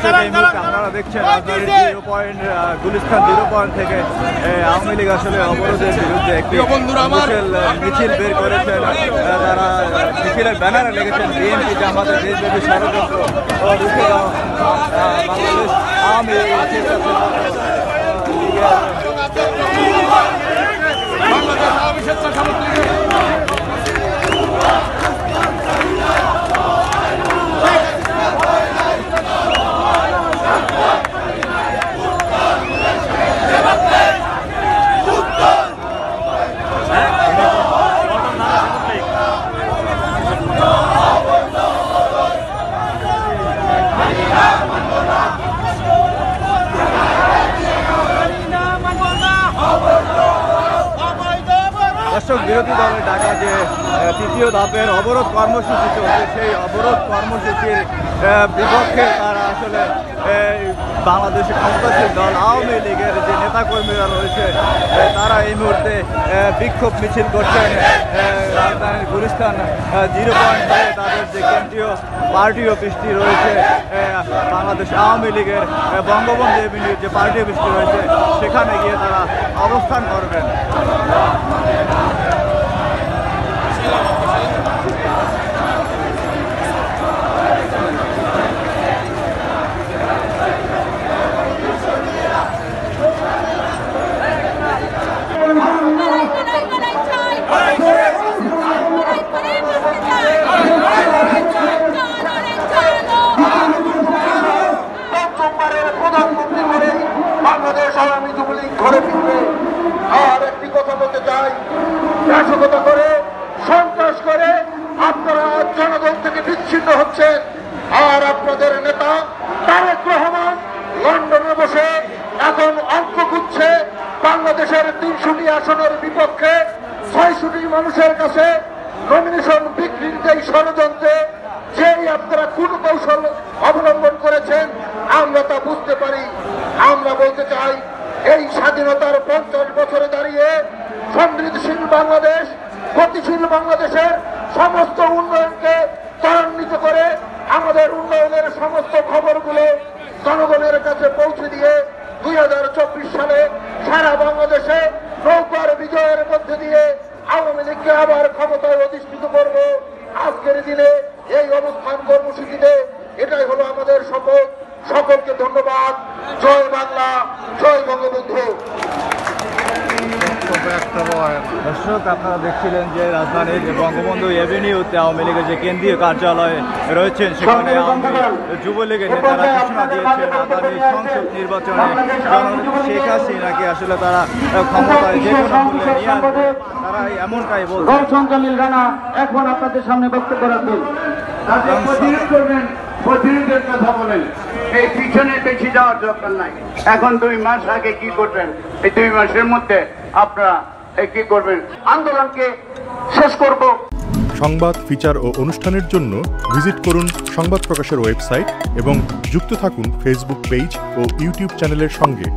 আপনারা দেখছেন গুলিস্তান 0 পয়েন্ট থেকে আওয়ামী লীগ আসলে অবরোধের বিরুদ্ধে একটি মিছিল বের করেছেন। তারা মিছিলের ব্যানারে লেগেছেন বিএনপি জামাতের দেশব্যাপী ষড়যন্ত্র ও রুখে দাও বাংলাদেশ আওয়ামী বিরোধী দলের ডাকা যে তৃতীয় ধাপের অবরোধ কর্মসূচি চলছে, সেই অবরোধ কর্মসূচির বিপক্ষে তারা আসলে বাংলাদেশের ক্ষমতাশীল দল আওয়ামী লীগের যে নেতাকর্মীরা রয়েছে তারা এই মুহূর্তে বিক্ষোভ মিছিল করছেন রাজধানীর গুলিস্তান 0 পয়েন্ট হয়ে তাদের যে কেন্দ্রীয় পার্টি অফিসটি রয়েছে বাংলাদেশ আওয়ামী লীগের বঙ্গবন্ধু এভিনিউর যে পার্টি অফিসটি রয়েছে সেখানে গিয়ে তারা অবস্থান করবেন। ঘরে ফিরবে। আর একটি কথা বলতে চাই, নাশকতা করে সন্ত্রাস করে আপনারা জনগণ থেকে বিচ্ছিন্ন হচ্ছেন। আর আপনাদের নেতা তারেক রহমান লন্ডনে বসে এখন অঙ্ক খুঁজছে বাংলাদেশের 300টি আসনের বিপক্ষে 600টি মানুষের কাছে নমিনেশন বিক্রির যে ষড়যন্ত্রে যেই আপনারা কোন কৌশল অবলম্বন করেছেন আমরা তা বুঝতে পারি। আমরা বলতে চাই, এই স্বাধীনতার 50 বছরে দাঁড়িয়ে সমৃদ্ধশীল বাংলাদেশ, গতিশীল বাংলাদেশের সমস্ত উন্নয়নকে ত্বরান্বিত করে আমাদের উন্নয়নের সমস্ত খবরগুলো জনগণের কাছে পৌঁছে দিয়ে 2024 সালে সারা বাংলাদেশে নৌকার বিজয়ের মধ্যে দিয়ে আওয়ামী লীগকে আবার ক্ষমতায় অধিষ্ঠিত করব। আজকের দিনে এই অনুষ্ঠান কর্মসূচিতে এটাই হলো আমাদের শপথ। সকলকে ধন্যবাদ। জয় বাংলা, জয় বঙ্গবন্ধু। দর্শক, আপনারা দেখছিলেন যে রাজধানীর যে বঙ্গবন্ধু এভিনিউতে আওয়ামী লীগের যে কেন্দ্রীয় কার্যালয়ে রয়েছেন সেখানে যুবলীগের নেতারা ঘোষণা দিয়েছেন আগামী সংসদ নির্বাচনে শেখ হাসিনাকে আসলে তারা ক্ষমতায় যে কোনো মূল্যে নিয়ে আসবে। তারা এমনটাই বলছেন। এখন আপনাদের সামনে বক্তব্য রাখবেন, কথা বলেন। এই পিছনে বেশি যাওয়ার দরকার নাই। এখন 2 মাস আগে কি করবেন, এই 2 মাসের মধ্যে আপনারা কি করবেন? আন্দোলনকে শেষ করব। সংবাদ, ফিচার ও অনুষ্ঠানের জন্য ভিজিট করুন সংবাদ প্রকাশের ওয়েবসাইট এবং যুক্ত থাকুন ফেসবুক পেজ ও ইউটিউব চ্যানেলের সঙ্গে।